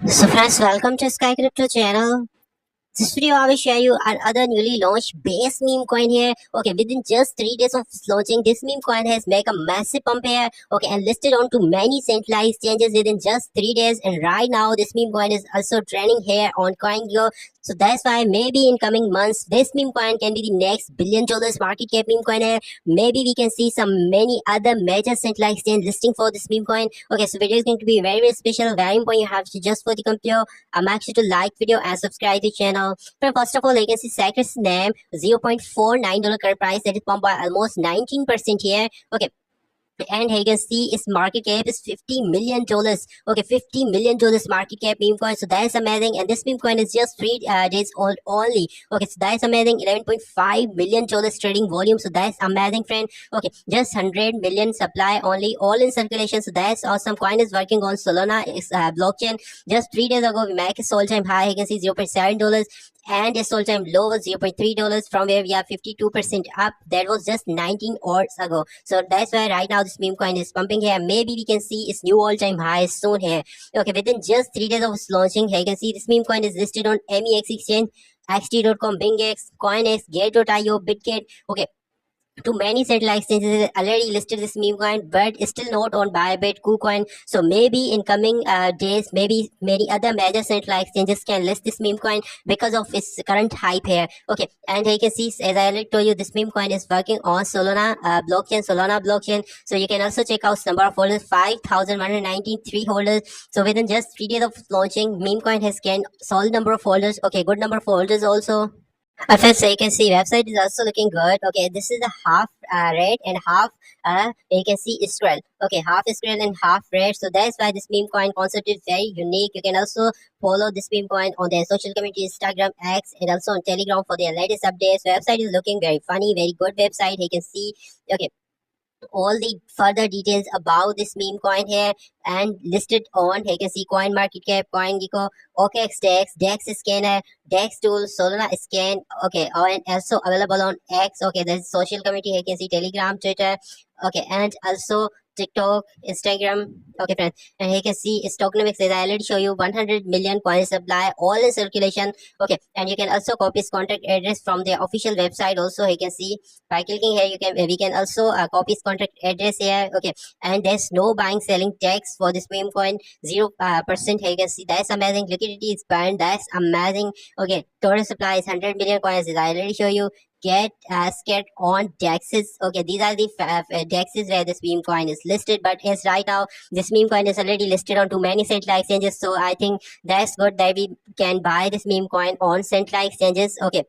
So friends, welcome to Sky Crypto channel. This video I will share you another newly launched base meme coin here. Okay, within just 3 days of its launching, this meme coin has made a massive pump here. Okay, and listed on to many centralized exchanges within just 3 days. And right now, this meme coin is also trending here on CoinGecko. So that's why maybe in coming months, this meme coin can be the next $1 billion market cap meme coin here. Maybe we can see some many other major centralized exchange listing for this meme coin. Okay, so video is going to be very, very special, very important. You have to just for the computer. Make sure to like video and subscribe to the channel. But first of all, you can see Sacred's name $0.49 current price that is pumped by almost 19% here. Okay, and you can see its market cap is $50 million. Okay, $50 million market cap meme coin. So that's amazing. And this meme coin is just 3 days old only. Okay, so that's amazing. $11.5 million trading volume. So that's amazing, friend. Okay, just 100 million supply only, all in circulation. So that's awesome. Coin is working on Solana blockchain. Just 3 days ago, we make a all-time high. You can see $0.7 and its all-time low was $0.3 from where we are 52% up. That was just 19 hours ago. So that's why right now this meme coin is pumping here. Maybe we can see its new all-time high soon here. Okay, within just 3 days of its launching here, you can see this meme coin is listed on MEX exchange, XT.com, BingX, CoinX, Gate.io, Bitget. Okay, to many satellite exchanges already listed this meme coin, but it's still not on Bybit, KuCoin. So maybe in coming days, maybe many other major satellite exchanges can list this meme coin because of its current hype here. Okay, and here you can see, as I already told you, this meme coin is working on Solana blockchain. So you can also check out number of holders, 5,193 holders. So within just 3 days of launching, meme coin has gained solid number of holders. Okay, good number of holders also. First, you can see website is also looking good. Okay, this is the half red and half you can see Israel. Okay, half Israel and half red. So that's why this meme coin concept is very unique. You can also follow this meme coin on their social community, Instagram, X, and also on Telegram for their latest updates. Website is looking very funny, very good website. You can see. Okay, all the further details about this meme coin here and listed on here. You can see coin market cap, CoinGecko, OKX Dex scanner, Dex tool, Solana scan. Okay, and also available on X. Okay, there's social community. Here you can see Telegram, Twitter. Okay, and also TikTok, Instagram. Okay, friends, and here you can see its tokenomics. As I already show you, 100 million coin supply, all in circulation. Okay, and you can also copy its contact address from their official website. Also, you can see by clicking here, we can also copy its contact address here. Okay, and there's no buying selling tax for this meme coin, 0%. Here you can see that's amazing. Liquidity is burned. That's amazing. Okay, total supply is 100 million coins. As I already show you. Get scared on dexes. Okay, these are the dexes where this meme coin is listed, but as right now this meme coin is already listed on too many central exchanges, so I think that's good that we can buy this meme coin on central exchanges. Okay,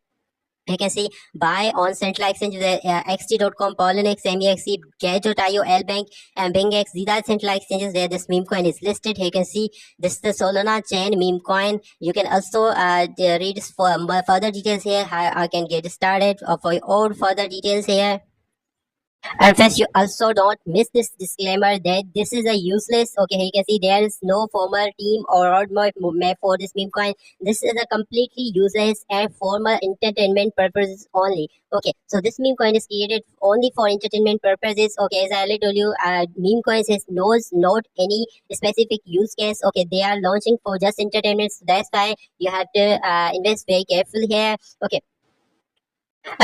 you can see buy on central exchanges, xt.com, Poloniex, MEX, Gate.io, LBank, and BingX. These are central exchanges where this meme coin is listed. Here you can see this is the Solana chain meme coin. You can also read for further details here. How I can get started for all further details here. And first, you also don't miss this disclaimer that this is a useless. Okay, you can see there is no formal team or roadmap for this meme coin. This is a completely useless and formal entertainment purposes only. Okay, so this meme coin is created only for entertainment purposes. Okay, as I already told you, meme coins has not any specific use case. Okay, they are launching for just entertainment. So that's why you have to invest very carefully here. Okay.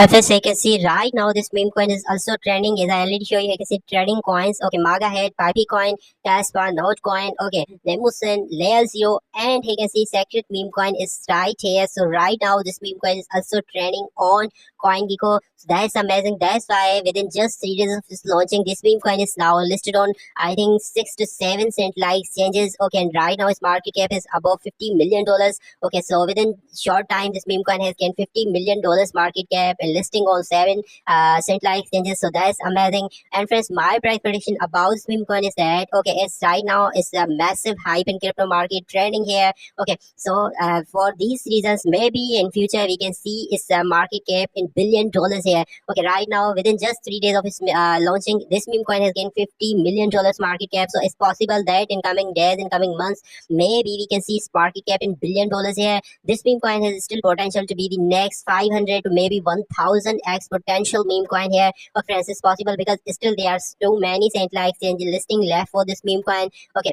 First, I can see right now this meme coin is also trending. As I already show you, I can see trending coins. Okay, Maga Head, Pipey Coin, Caspar, Note Coin. Okay, Nemusen, Layer Zero, and you can see Sacred meme coin is right here. So right now this meme coin is also trending on CoinGecko. So that's amazing. That's why within just 3 days of its launching, this meme coin is now listed on I think 6 to 7 cent like exchanges. Okay, and right now its market cap is above $50 million. Okay, so within short time, this meme coin has gained $50 million market cap and listing on 7 central exchanges. So that's amazing. And friends, my price prediction about this meme coin is that okay, it's right now it's a massive hype in crypto market trending here. Okay, so for these reasons, maybe in future we can see its market cap in $1 billion here. Okay, right now within just 3 days of its launching, this meme coin has gained $50 million market cap. So it's possible that in coming days, in coming months, maybe we can see its market cap in $1 billion here. This meme coin has still potential to be the next 500 to maybe 1000x potential meme coin here. But friends, it's possible because still there are too many central exchange listing left for this meme coin. Okay,